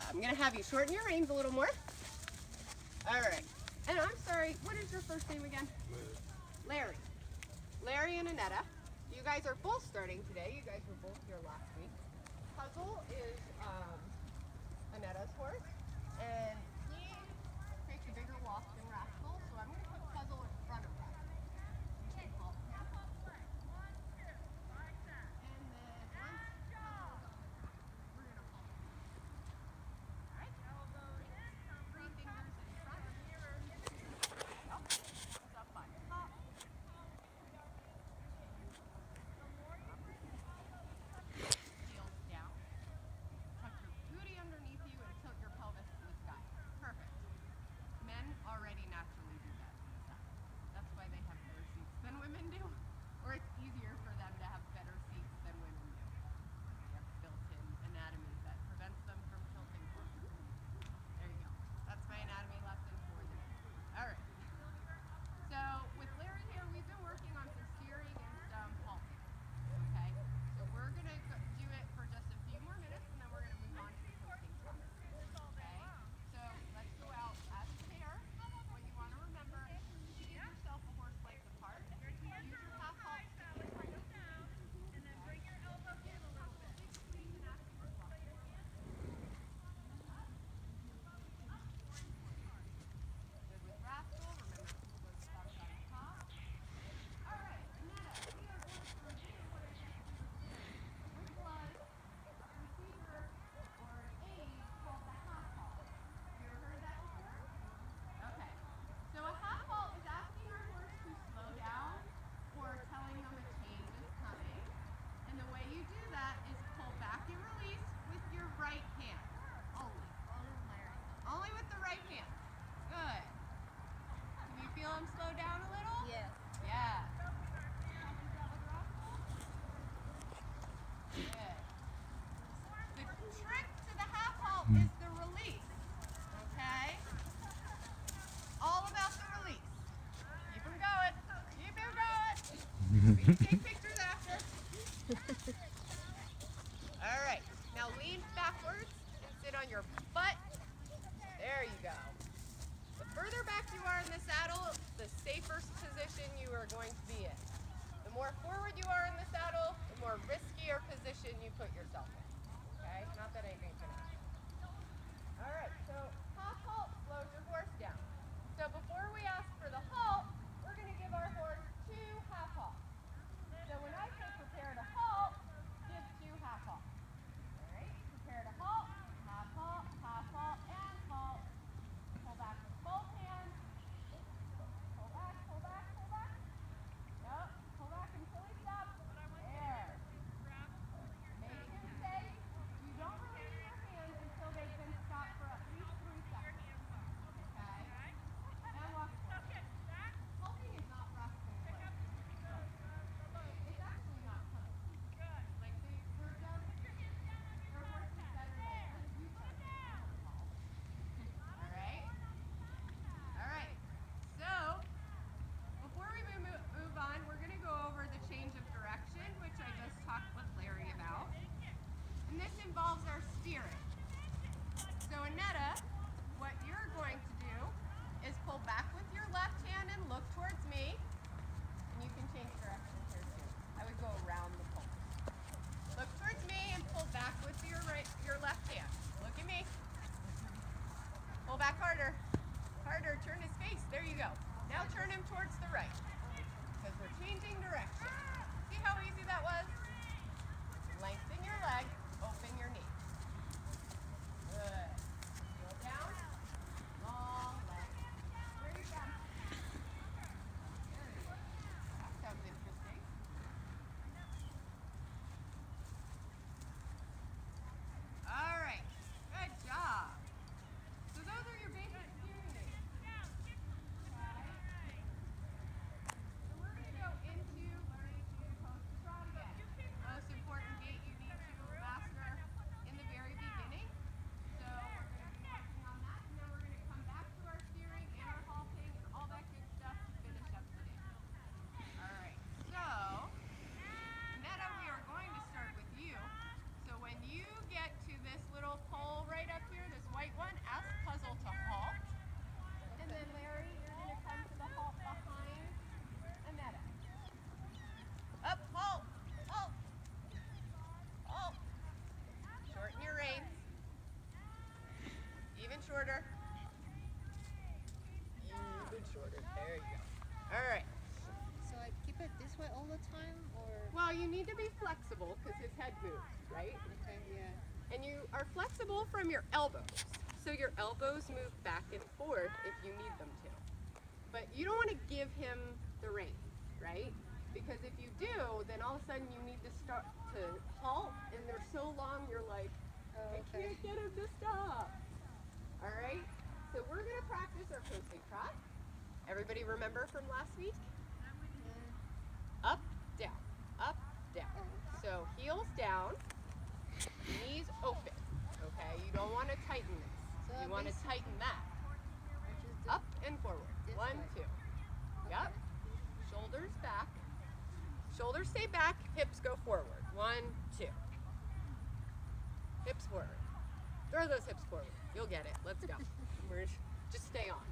I'm gonna have you shorten your reins a little more. All right. And I'm sorry, what is your first name again? Larry. Larry and Annetta. You guys are both starting today. You guys were both here last week. Puzzle is Annetta's horse, and he takes a bigger walk than Rascal, so I'm going to put Puzzle in front of Rascal. You can halt him. And then once Puzzle, we're going to halt him. All right? 3 fingers in front. Up. Thumbs up on top. Heels down. Tuck your booty underneath you and tilt your pelvis to the sky. Perfect. Men already naturally do that in the saddle. That's why they have better seats than women do. Or it's easier for them to have better seats than women do. They have built-in anatomy that prevents them from tilting forward. There you go. That's my anatomy lesson for the day. All right. So with Larry here, we've been working on some steering and some halting. Okay? So we're going to do it for just a few more minutes, and then we're going to move on to the tilting part. Okay? So let's go out as a pair. What you want to remember is to give yourself a horse length apart. Use your half halt to keep your weight. And then bring your elbows in a little bit. Big squeeze and ask for block. Good with Rascal. Remember to pull those thumbs on top. All right, Annetta, we are going to review what it takes to do steering. Which was a procedure or an aid called the half halt. You ever heard that before? Okay. So a half halt is asking our horse to slow down or telling them a change is coming. And the way you do that is pull back and release with your right hand. Only. Only with the right hand. Good. Can you feel him slow down a little? Yes. Yeah. Good. The trick to the half halt is the release. Okay? All about the release. Keep him going. Keep him going. We can take pictures after. All right. Now lean backwards and sit on your butt. There you go. The further back you are in the saddle, the safer position you are going to be in. The more forward you are in the saddle, the more riskier position you put yourself in. Okay? Not that anything's going to happen. All right, so half halt slows your horse down. So before we ask for the halt, we're going to give our horse 2 half halts. So when I say prepare to halt, give 2 half halts. All right, prepare to halt, and halt. Pull back with both hands. Pull back. Yep, pull back until he stops. There. Make him safe. You don't release your pull from your elbows. So your elbows move back and forth if you need them to. But you don't want to give him the rein, right? Because if you do, then all of a sudden you need to start to halt, and they're so long you're like, I can't get him to stop. All right, so we're gonna practice our posting trot. Everybody remember from last week? Up, down, up, down. So heels down, knees open. Okay, you don't want to tighten this. You want to tighten that. Up and forward. 1, 2. Yep. Shoulders back. Shoulders stay back, hips go forward. 1, 2. Hips forward. Throw those hips forward. You'll get it. Let's go. Just stay on.